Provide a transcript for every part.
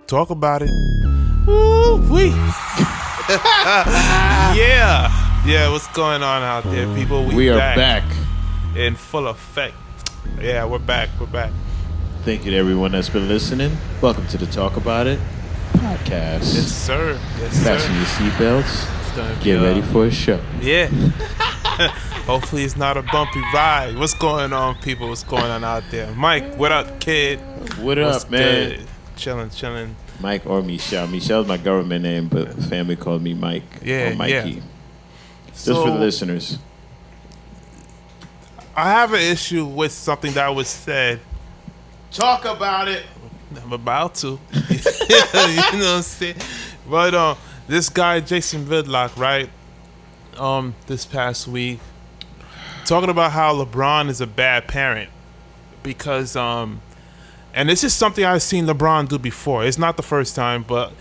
Talk about it. Ooh, wee. Yeah, what's going on out there, people? We are back in full effect. Yeah, we're back. Thank you to everyone that's been listening. Welcome to the Talk About It podcast. Yes, sir. Fasten your seatbelts. Get ready for a show. Yeah. Hopefully it's not a bumpy ride. What's going on, people? What's going on out there? Mike, what up, kid? What up, man? Good? Chilling. Mike or Michelle. Michelle's my government name, but the family called me Mike or Mikey. Yeah. Just for the listeners. I have an issue with something that was said. Talk about it. I'm about to. You know what I'm saying? But this guy, Jason WHitlock, right? This past week, talking about how LeBron is a bad parent because and this is something I've seen LeBron do before. It's not the first time, but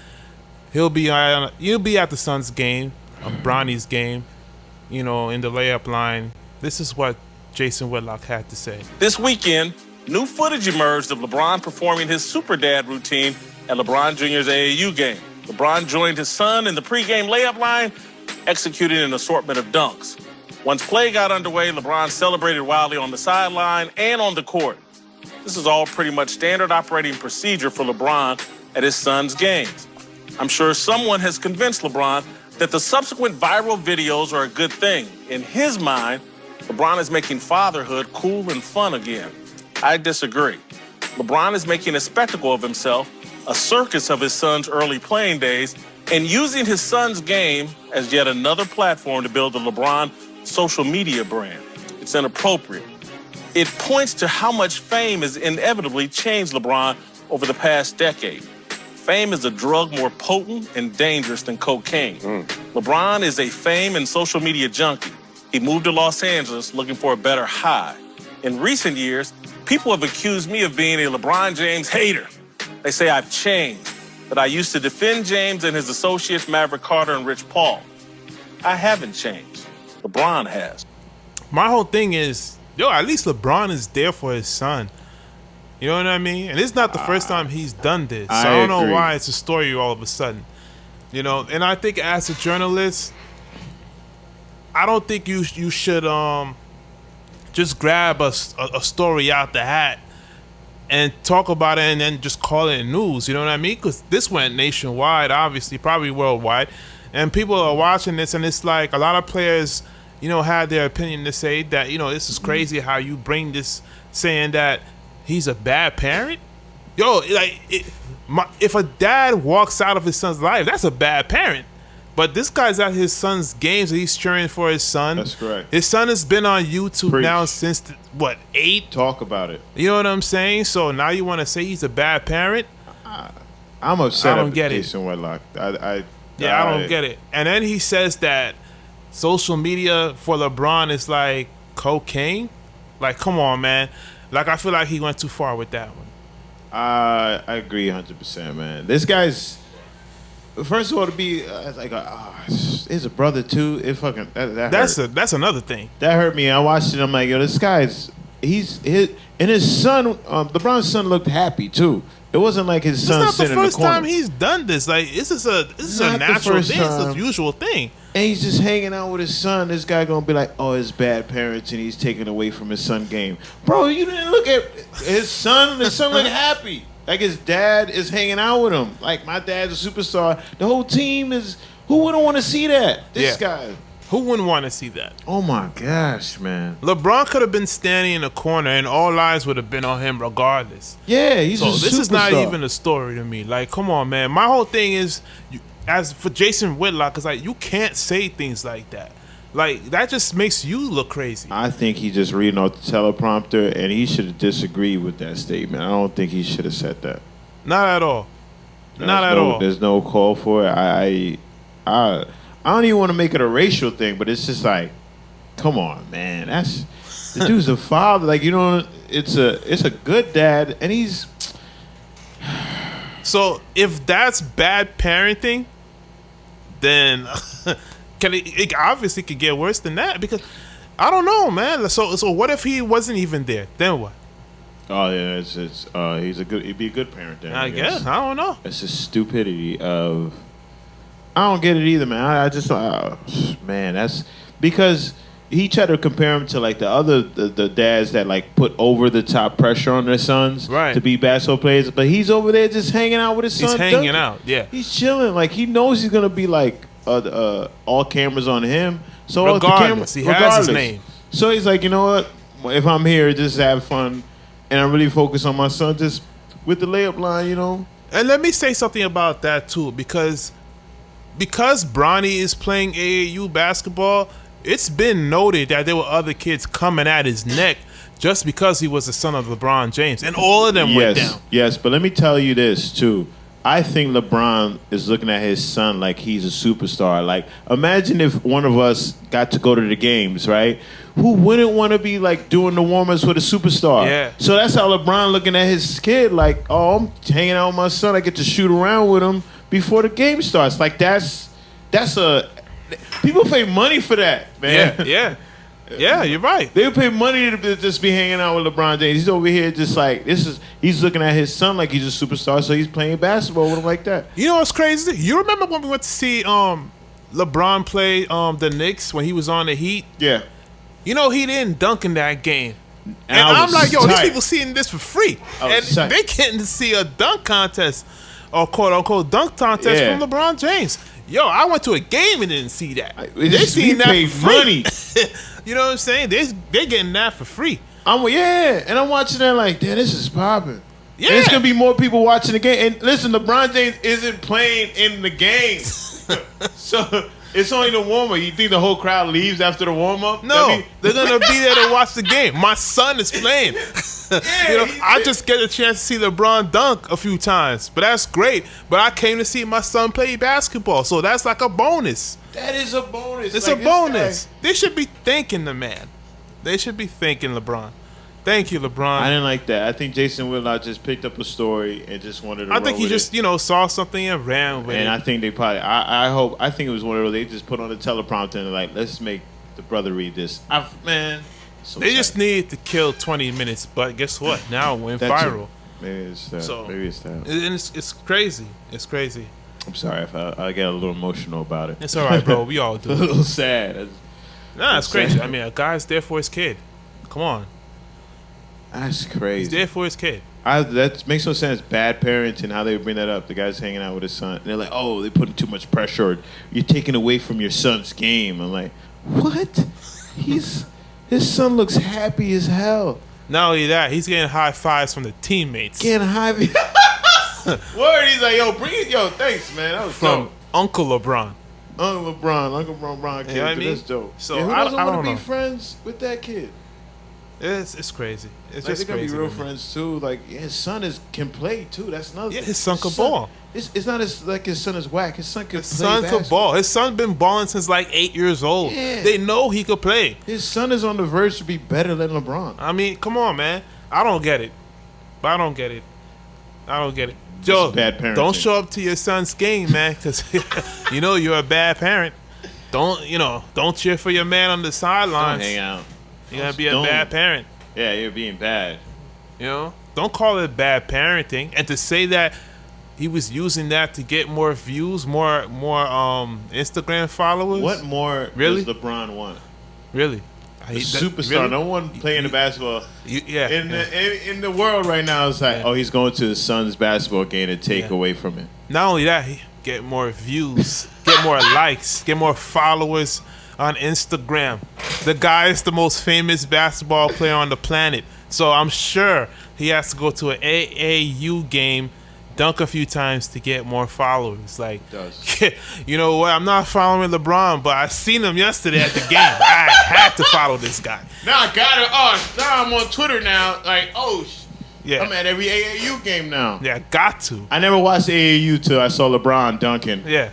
he'll be at the Suns game, Bronny's game, in the layup line. This is what Jason WHitlock had to say. This weekend, new footage emerged of LeBron performing his super dad routine at LeBron Jr.'s AAU game. LeBron joined his son in the pregame layup line, executing an assortment of dunks. Once play got underway, LeBron celebrated wildly on the sideline and on the court. This is all pretty much standard operating procedure for LeBron at his son's games. I'm sure someone has convinced LeBron that the subsequent viral videos are a good thing. In his mind, LeBron is making fatherhood cool and fun again. I disagree. LeBron is making a spectacle of himself, a circus of his son's early playing days, and using his son's game as yet another platform to build the LeBron social media brand. It's inappropriate. It points to how much fame has inevitably changed LeBron over the past decade. Fame is a drug more potent and dangerous than cocaine. LeBron is a fame and social media junkie. He moved to Los Angeles looking for a better high. In recent years, people have accused me of being a LeBron James hater. They say I've changed, that I used to defend James and his associates Maverick Carter and Rich Paul. I haven't changed. LeBron has. My whole thing is, at least LeBron is there for his son. You know what I mean? And it's not the first time he's done this. So I don't know why it's a story all of a sudden. And I think as a journalist, I don't think you should just grab a story out the hat and talk about it and then just call it news. You know what I mean? Because this went nationwide, obviously, probably worldwide. And people are watching this, and it's like a lot of players, had their opinion to say that, this is crazy how you bring this saying that he's a bad parent. If a dad walks out of his son's life, that's a bad parent. But this guy's at his son's games and he's cheering for his son. That's correct. His son has been on YouTube now since, 8? Talk about it. You know what I'm saying? So now you want to say he's a bad parent? I'm upset I don't get it. Jason WHitlock. I don't get it. And then he says that social media for LeBron is like cocaine. Like, come on, man. Like, I feel like he went too far with that one. I agree 100%, man. This guy's, first of all, to be he's a brother too. It fucking that's another thing that hurt me. I watched it. I'm like, this guy's and his son, LeBron's son looked happy too. It wasn't like his son sitting in the corner. It's not the first time he's done this. Like, this is a natural thing. It's a usual thing. And he's just hanging out with his son. This guy gonna be like, oh, his bad parents, and he's taking away from his son game. Bro, you didn't look at his son. His son looked happy. Like, his dad is hanging out with him. Like, my dad's a superstar. The whole team is. Who wouldn't want to see that? This guy. Who wouldn't want to see that? Oh my gosh, man. LeBron could have been standing in the corner and all eyes would have been on him regardless. Yeah, he's a superstar. This is not even a story to me. Like, come on, man. My whole thing is, as for Jason WHitlock, it's like, you can't say things like that. Like, that just makes you look crazy. I think he just reading off the teleprompter, and he should have disagreed with that statement. I don't think he should have said that. Not at all. Not at all. There's no call for it. I don't even want to make it a racial thing, but it's just like, come on, man. That's the dude's a father. Like, it's a good dad, and he's. So if that's bad parenting, then it obviously could get worse than that, because I don't know, man. So what if he wasn't even there? Then what? Oh yeah, he'd be a good parent then. I guess. I don't know. It's the stupidity of. I don't get it either, man. I just man, that's because he tried to compare him to like the dads that like put over the top pressure on their sons to be basketball players, but he's over there just hanging out with his son. He's hanging out, yeah. He's chilling, like he knows he's gonna be like all cameras on him. So regardless, he has his name. So he's like, you know what? If I'm here, just have fun, and I really focus on my son, just with the layup line, you know. And let me say something about that too, because Bronny is playing AAU basketball. It's been noted that there were other kids coming at his neck just because he was the son of LeBron James, and all of them went down. Yes, but let me tell you this too. I think LeBron is looking at his son like he's a superstar. Like, imagine if one of us got to go to the games, right? Who wouldn't want to be like doing the warm-ups with a superstar? Yeah. So that's how LeBron looking at his kid. Like, oh, I'm hanging out with my son. I get to shoot around with him before the game starts. Like, that's a people pay money for that, man. Yeah, you're right. They would pay money to just be hanging out with LeBron James. He's over here just like he's looking at his son like he's a superstar, so he's playing basketball with him like that. You know what's crazy? You remember when we went to see LeBron play the Knicks when he was on the Heat? Yeah. You know, he didn't dunk in that game. And I'm like, yo, these people seeing this for free. And they getting to see a dunk contest or quote-unquote dunk contest from LeBron James. Yo, I went to a game and didn't see that. They seen that for free. Money. You know what I'm saying? They're getting that for free. And I'm watching that like, damn, this is popping. Yeah. And it's going to be more people watching the game. And listen, LeBron James isn't playing in the game. So it's only the warm-up. You think the whole crowd leaves after the warm-up? No, they're going to be there to watch the game. My son is playing. I just get a chance to see LeBron dunk a few times, but that's great. But I came to see my son play basketball, so that's like a bonus. That is a bonus. It's like a bonus. They should be thanking the man. They should be thanking LeBron. Thank you, LeBron. I didn't like that. I think Jason WHitlock just picked up a story and just wanted to. I think he just saw something and ran with it. And I think they probably. I think it was one of those. They just put on the teleprompter and like, let's make the brother read this. Man. So they just needed to kill 20 minutes, but guess what? Now it went viral. Maybe it's that. Maybe it's that. And it's crazy. It's crazy. I'm sorry if I get a little emotional about it. It's all right, bro. We all do. A little sad. Nah, it's crazy. I mean, a guy's there for his kid. Come on. That's crazy. He's there for his kid. That makes no sense. Bad parenting, how they bring that up. The guy's hanging out with his son. And they're like, oh, they're putting too much pressure. Or you're taking away from your son's game. I'm like, what? His son looks happy as hell. Not only that, he's getting high fives from the teammates. Getting high Word, he's like, yo, bring it. Yo, thanks, man. That was from dope. Uncle LeBron. Uncle LeBron came to this dope. So who I doesn't don't want to know. be friends with that kid? It's crazy. It's like, just they're crazy. They're gonna be real friends too. Like his son can play too. That's another. Yeah, his son can ball. It's not like his son is whack. His son can play. His son could ball. His son been balling since like 8 years old. Yeah. They know he could play. His son is on the verge to be better than LeBron. I mean, come on, man. I don't get it. Joe, bad parenting. Don't show up to your son's game, man, because you're a bad parent. Don't cheer for your man on the sidelines. Don't hang out. You're gonna be a bad parent. Yeah, you're being bad. Don't call it bad parenting. And to say that he was using that to get more views, more Instagram followers. What more does LeBron want? Really? A superstar. Really? No one playing the basketball. In the world right now, it's like, he's going to his son's basketball game to take away from it. Not only that, he get more views, get more likes, get more followers on Instagram. The guy is the most famous basketball player on the planet. So I'm sure he has to go to an AAU game, dunk a few times to get more followers. Like, you know what? I'm not following LeBron, but I seen him yesterday at the game. I had to follow this guy. Now I got it. Now I'm on Twitter now. Like, I'm at every AAU game now. Yeah, got to. I never watched AAU till I saw LeBron dunking. Yeah.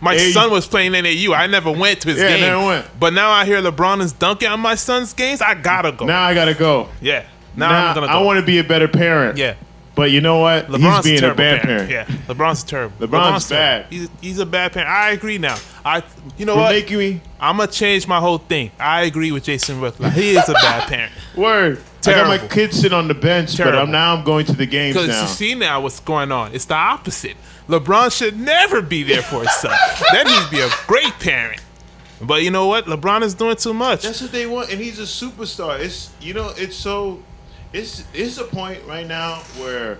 My son was playing AAU. I never went to his game. Never went. But now I hear LeBron is dunking on my son's games. I gotta go. Now I gotta go. Yeah. Now I'm gonna go. I want to be a better parent. Yeah. But you know what? LeBron's He's being a bad parent. parent. Yeah, LeBron's terrible. LeBron's terrible. bad. He's a bad parent. I agree now. You know For what? making me I'm gonna change my whole thing. I agree with Jason WHitlock. He is a bad parent. word. Terrible. I got my kids sit on the bench, Terrible. but I'm going to the games Because now. you see now what's going on. It's the opposite. LeBron should never be there for his son. Then he'd be a great parent. But you know what? LeBron is doing too much. That's what they want, and he's a superstar. It's a point right now where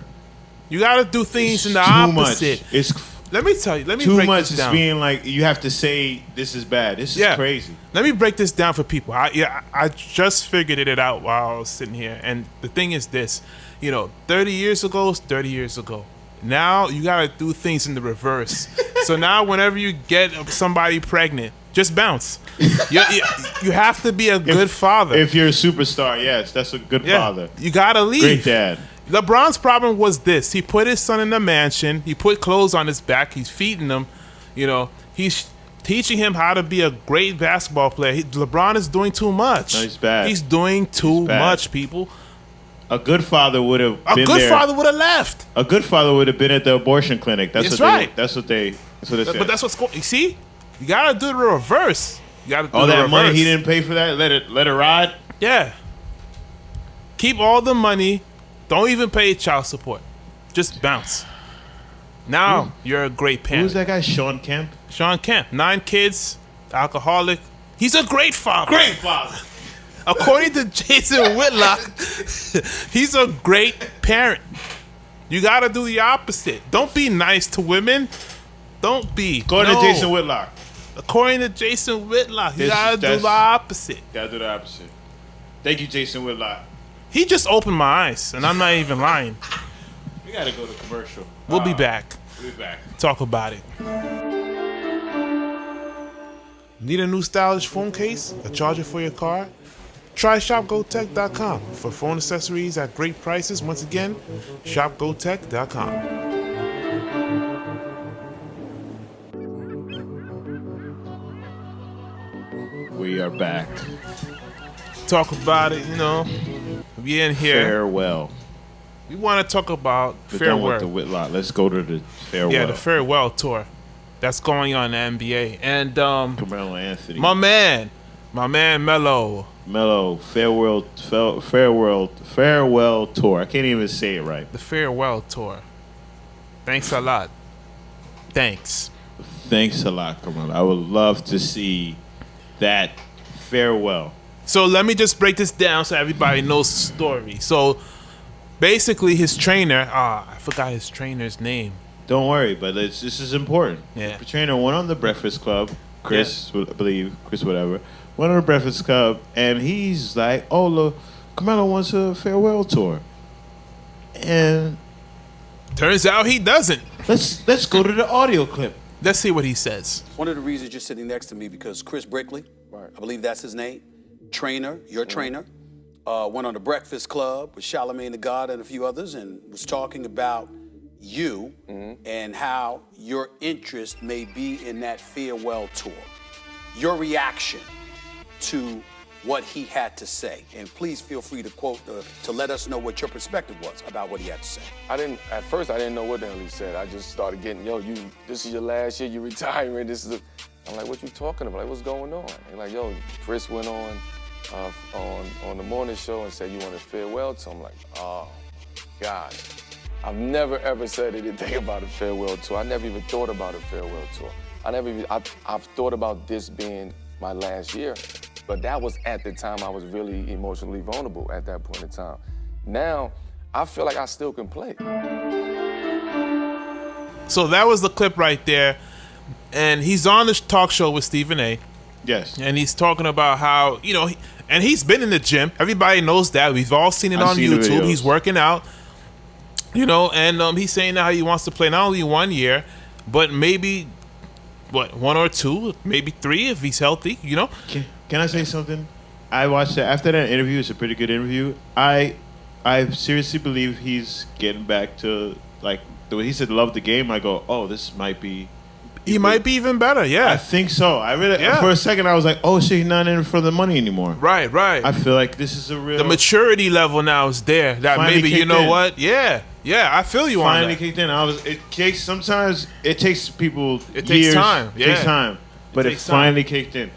You got to do things it's in the too opposite. much. It's Let me tell you. Let me too break much. this It's down. being like you have to say this is bad. This is crazy. Let me break this down for people. I just figured it out while I was sitting here. And the thing is this, 30 years ago is 30 years ago. Now you got to do things in the reverse. So now whenever you get somebody pregnant, just bounce. You have to be a good father. If you're a superstar, yes, that's a good father. You got to leave. Great dad. LeBron's problem was this. He put his son in a mansion. He put clothes on his back. He's feeding him. He's teaching him how to be a great basketball player. LeBron is doing too much. No, he's bad. He's doing too bad. much, people. A good father would have been A good there. father would have left. A good father would have been at the abortion clinic. That's right. That's what they said. But that's what's going. You see, you gotta do the reverse. You gotta do all the that reverse. money he didn't pay for that. Let it ride. Yeah. Keep all the money. Don't even pay child support. Just bounce. Now you're a great parent. Who's that guy? Sean Kemp. Sean Kemp, 9 kids, alcoholic. He's a great father. Great father. According to Jason Whitlock, he's a great parent. You got to do the opposite. Don't be nice to women. Don't be. According to Jason Whitlock. According to Jason Whitlock, you got to do the opposite. Gotta do the opposite. Thank you, Jason Whitlock. He just opened my eyes, and I'm not even lying. We gotta go to commercial. We'll be back. We'll be back. Talk about it. Need a new stylish phone case? A charger for your car? Try shopgotech.com for phone accessories at great prices. Once again, shopgotech.com. We are back. Talk about it, We in here. Farewell. We want to talk about We're done with the farewell. Whitlock. Let's go to the farewell. Yeah, the farewell tour that's going on in the NBA. And Carmelo Anthony. my man Melo. Farewell tour. I can't even say it right. The farewell tour. Thanks a lot. Thanks. Thanks a lot, Carmelo. I would love to see that farewell. So let me just break this down so everybody knows the story. So basically his trainer, I forgot his trainer's name. Don't worry, but this is important. Yeah. The trainer went on the Breakfast Club. Chris, I believe, Chris whatever. Went on the Breakfast Club, and he's like, oh, look, Carmelo wants a farewell tour. And Turns out he doesn't. let's go to the audio clip. Let's see what he says. One of the reasons you're sitting next to me because Chris Brickley, I believe that's his name, trainer, your trainer, went on the Breakfast Club with Charlamagne the God and a few others and was talking about you and how your interest may be in that farewell tour. Your reaction to what he had to say. And please feel free to quote, to let us know what your perspective was about what he had to say. At first I didn't know what the hell he said. I just started getting, this is your last year, you're retiring, I'm like, what you talking about? Like, what's going on? And like, Chris went on the morning show and said you want a farewell tour. I'm like, oh, gosh. I've never ever said anything about a farewell tour. I never even thought about a farewell tour. I've thought about this being my last year, but that was at the time I was really emotionally vulnerable at that point in time. Now, I feel like I still can play. So that was the clip right there. And he's on this talk show with Stephen A. Yes. And he's talking about how, and he's been in the gym. Everybody knows that. We've all seen it on seen the YouTube. videos. He's working out, and he's saying how he wants to play not only 1 year, but maybe, 1 or 2, maybe 3 if he's healthy, Can I say something? I watched it. After that interview, it's a pretty good interview. I seriously believe he's getting back to, like, the way he said love the game. I go, oh, this might be... He might be even better, yeah. I think so. I really, Yeah. for a second, I was like, oh, shit, he's not in it for the money anymore. Right. I feel like this is a real... The maturity level now is there. That Finally maybe, you kicked know in. what? Yeah. Yeah, I feel you on finally that. kicked in. Sometimes it takes people It years. takes time. It takes Yeah. time. But it takes time. finally kicked in.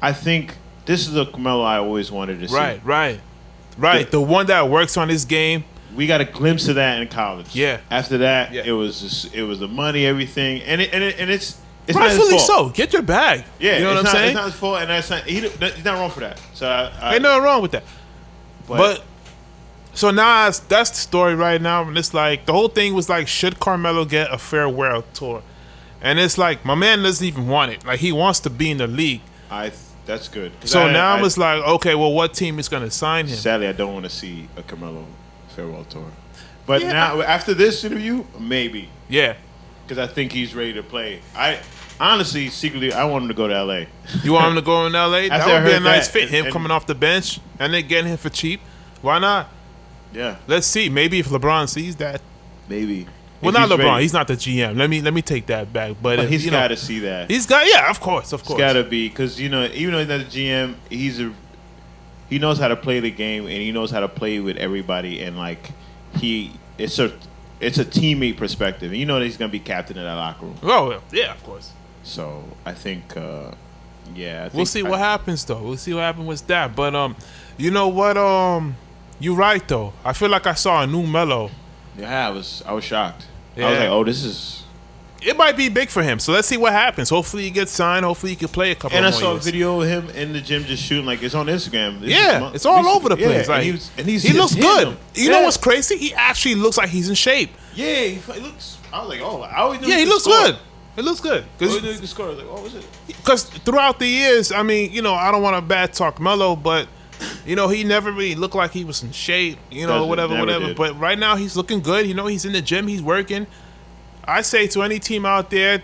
I think this is the Carmelo I always wanted to see. Right. The one that works on his game. We got a glimpse of that in college. Yeah. After that, Yeah. it was the money, everything, and it's not his Rightfully fault. so. Get your bag. Yeah, you know what I'm saying? It's not his fault, and he's not wrong for that. So Ain't nothing wrong with that. But so now that's the story right now, and it's like the whole thing was like, should Carmelo get a farewell tour? And it's like my man doesn't even want it. Like he wants to be in the league. that's good. So now it's like, okay, well, what team is going to sign him? Sadly, I don't want to see a Carmelo farewell tour. But Yeah. now after this interview, maybe, Yeah. because I think he's ready to play. I honestly, secretly, I want him to go to LA. You want him to go in LA? That After I would be a heard nice that, fit. Him and- coming off the bench and then getting him for cheap. Why not? Yeah, Let's see. Maybe if LeBron sees that. maybe. Well, If not he's LeBron. ready. He's not the GM. Let me take that back. But if, He's you know, got to see that. He's got. Yeah, of course. It's got to be, because even though he's not the GM, he knows how to play the game, and he knows how to play with everybody, and like it's a teammate perspective. And you know that he's gonna be captain of that locker room. Oh yeah, of course. So I think, We'll see what happens though. We'll see what happens with that. But you know what? You're right though. I feel like I saw a new Melo. Yeah, I was shocked. I Yeah. was like, oh, this is. It might be big for him. So let's see what happens. Hopefully he gets signed. Hopefully he can play a couple And more I saw a years. video of him in the gym just shooting. Like, it's on Instagram. Yeah, it's all over the place. Yeah, Like, he he looks good. Him. You know what's crazy? He actually looks like he's in shape. Yeah, he looks. I was like, oh, I always knew Yeah, he could looks score. good. It looks good. I always knew he could score. I was like, oh, what's it? Because throughout the years, I mean, you know, I don't want to bad talk Melo, but you know, he never really looked like he was in shape. You know, Never whatever. did. But right now, he's looking good. You know, he's in the gym. He's working. I say to any team out there,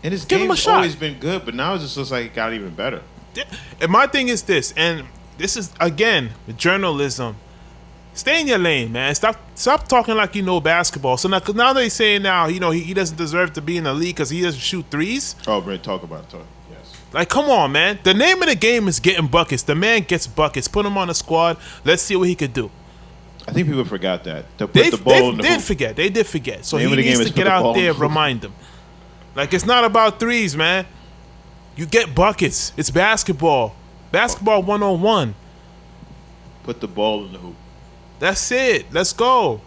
And his Give him a game's shot. always been good, but now it just looks like it got even better. and my thing is this, and this is again journalism. Stay in your lane, man. Stop talking like you know basketball. So now, 'cause now they say now, you know, he doesn't deserve to be in the league because he doesn't shoot threes. Oh, Brett, talk about it. Yes. Like, come on, man. The name of the game is getting buckets. The man gets buckets. Put him on the squad. Let's see what he could do. I think people forgot that. To put They the ball in the did hoop. forget. They did forget. So Name he of the game needs is to put get the ball out in there, the hoop. remind them. Like, it's not about threes, man. You get buckets. It's basketball. Basketball 101. Put the ball in the hoop. That's it. Let's go.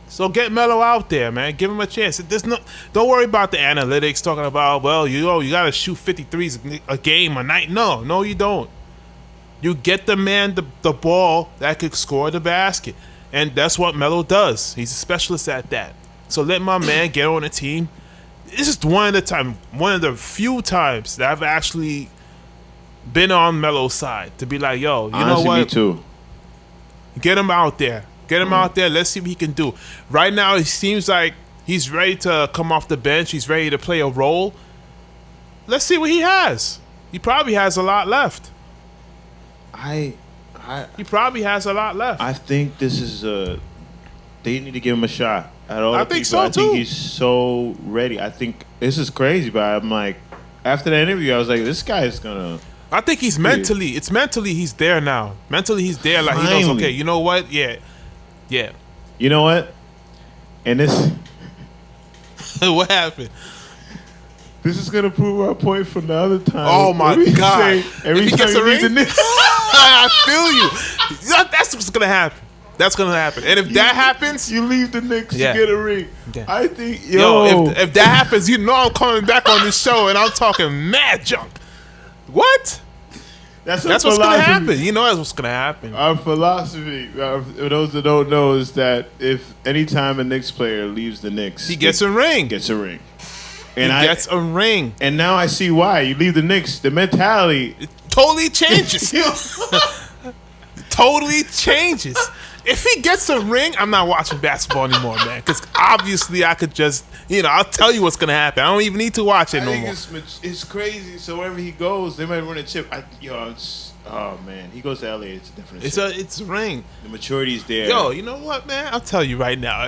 So get Melo out there, man. Give him a chance. Don't worry about the analytics talking about, well, you got to shoot 53s a game a night. No, you don't. You get the man the ball that could score the basket. And that's what Melo does. He's a specialist at that. So let my man get on the team. This is one of the few times that I've actually been on Melo's side to be like, yo, you Honestly, know what? me too. Get him out there. Get him out there. Let's see what he can do. Right now, it seems like he's ready to come off the bench. He's ready to play a role. Let's see what he has. He probably has a lot left. He probably has a lot left. I think this is they need to give him a shot. I think so, I think too. he's so ready. I think this is crazy, but I'm like, after that interview, I was like, this guy is gonna. I think he's mentally. It's mentally he's there now. Mentally he's there. Like he knows. Finally. Okay, you know what? Yeah. You know what? And this What happened? is gonna prove our point from the other time. Oh my When we God! say every If he time gets you a leave the ring, Knicks- I feel you. That's what's gonna happen. That's gonna happen. And if that happens, you leave the Knicks Yeah. to get a ring. Yeah. I think yo, if that happens, you know I'm coming back on this show and I'm talking mad junk. What? that's That's what's gonna happen. You know that's what's gonna happen. Our philosophy, for those that don't know, is that if anytime a Knicks player leaves the Knicks, He gets a ring. gets a ring. He gets a ring. And now I see why. You leave the Knicks, the mentality. Totally changes. Totally changes. If he gets a ring, I'm not watching basketball anymore, man. Because obviously I could just, I'll tell you what's going to happen. I don't even need to watch it I no think more. it's crazy. So wherever he goes, they might run a chip. Oh man, he goes to LA. It's a different. It's a ring. The maturity's there. Yo, you know what, man? I'll tell you right now.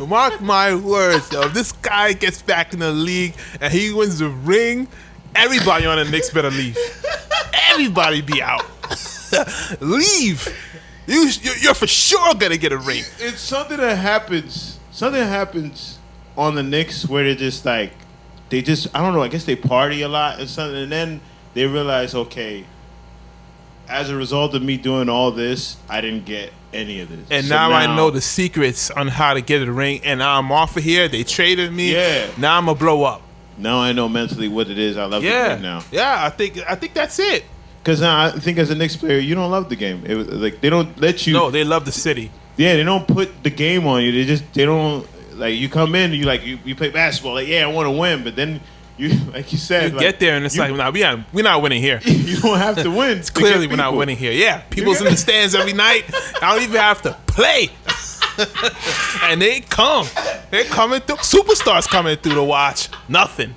Mark my words, yo. If this guy gets back in the league and he wins the ring, everybody on the Knicks better leave. Everybody be out. Leave. You're for sure gonna get a ring. It's something that happens. Something happens on the Knicks where they're just like, I don't know. I guess they party a lot and something, and then they realize, okay, as a result of me doing all this, I didn't get any of this. And so now I know the secrets on how to get a ring, and now I'm off of here. They traded me. Yeah. Now I'm gonna blow up. Now I know mentally what it is. I love the game now. Yeah, I think that's it. Because now I think as a Knicks player, you don't love the game. It was like they don't let you. No, they love the city. Yeah, they don't put the game on you. They don't like you come in and you play basketball. Like, yeah, I want to win, but then you like you said, you get there and it's like, nah, we're not winning here. You don't have to win. It's clearly we're not winning here. Yeah, people's in the stands every night. I don't even have to play. And they come. They're coming through. Superstars coming through to watch. Nothing.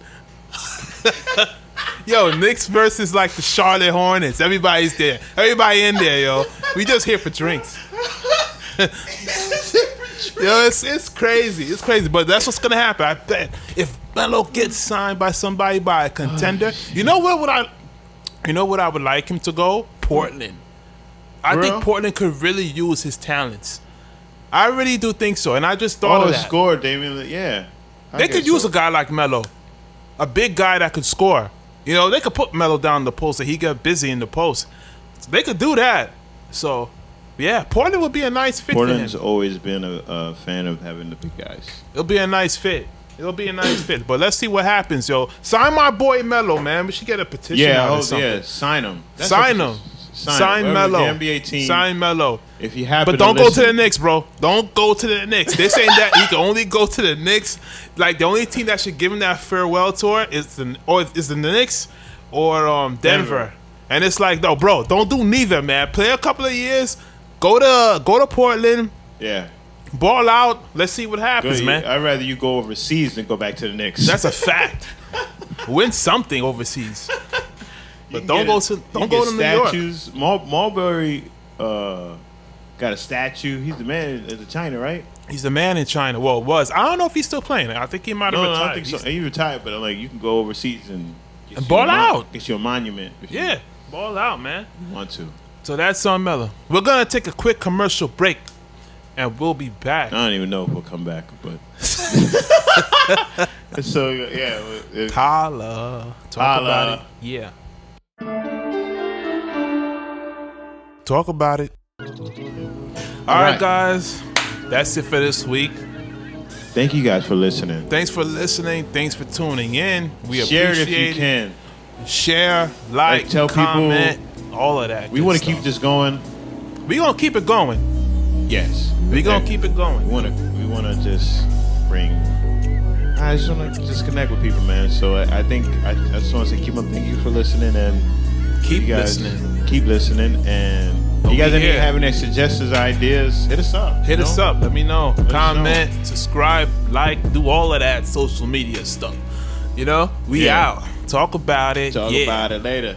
Yo, Knicks versus like the Charlotte Hornets. Everybody's there. Everybody in there, yo. We just here for drinks. Yo, it's crazy. It's crazy. But that's what's gonna happen. I bet if Melo gets signed by somebody, by a contender, you know what I would like him to go? Portland. I think Portland could really use his talents. I really do think so. And I just thought of that. Score, Damian. Yeah. They could use a guy like Melo. A big guy that could score. You know, they could put Melo down the post and he got busy in the post. So they could do that. So, yeah, Portland would be a nice fit Portland's for him. always been a fan of having the big guys. It'll be a nice fit. But let's see what happens, yo. Sign my boy Melo, man. We should get a petition out or something. Yeah, sign him. Sign him. Sign Melo. NBA team. Sign Melo. If you happen But don't go to the Knicks, bro. Don't go to the Knicks. They're saying that he can only go to the Knicks. Like, the only team that should give him that farewell tour is the Knicks or Denver. And it's like, no, bro, don't do neither, man. Play a couple of years. Go to Portland. Yeah. Ball out. Let's see what happens, man. I'd rather you go overseas than go back to the Knicks. That's a fact. Win something overseas. But don't go to New York. Marbury got a statue. He's the man in China, right? He's the man in China. Well, was. I don't know if he's still playing. I think he might have retired. I don't think so. He retired, but like you can go overseas and ball out. Get your monument. Yeah, ball out, man. You want to. So that's on Melo. We're going to take a quick commercial break, and we'll be back. I don't even know if we'll come back, but. So, yeah. Holla. Talk about it. Yeah. Talk about it. All right, guys. That's it for this week. Thank you guys for listening. Thanks for listening. Thanks for tuning in. We Share appreciate it if you can. Share, like, tell comment, all of that. We want to keep this going. We're going to keep it going. Yes. We're going to keep it going. We want to just bring... I just want to connect with people, man. So I think I just want to say thank you for listening and keep listening. Keep listening, and if you guys have any suggestions or ideas, hit us up. Hit us up. Let me know. Comment, subscribe, like, do all of that social media stuff. You know, we out. Talk about it. Talk about it later.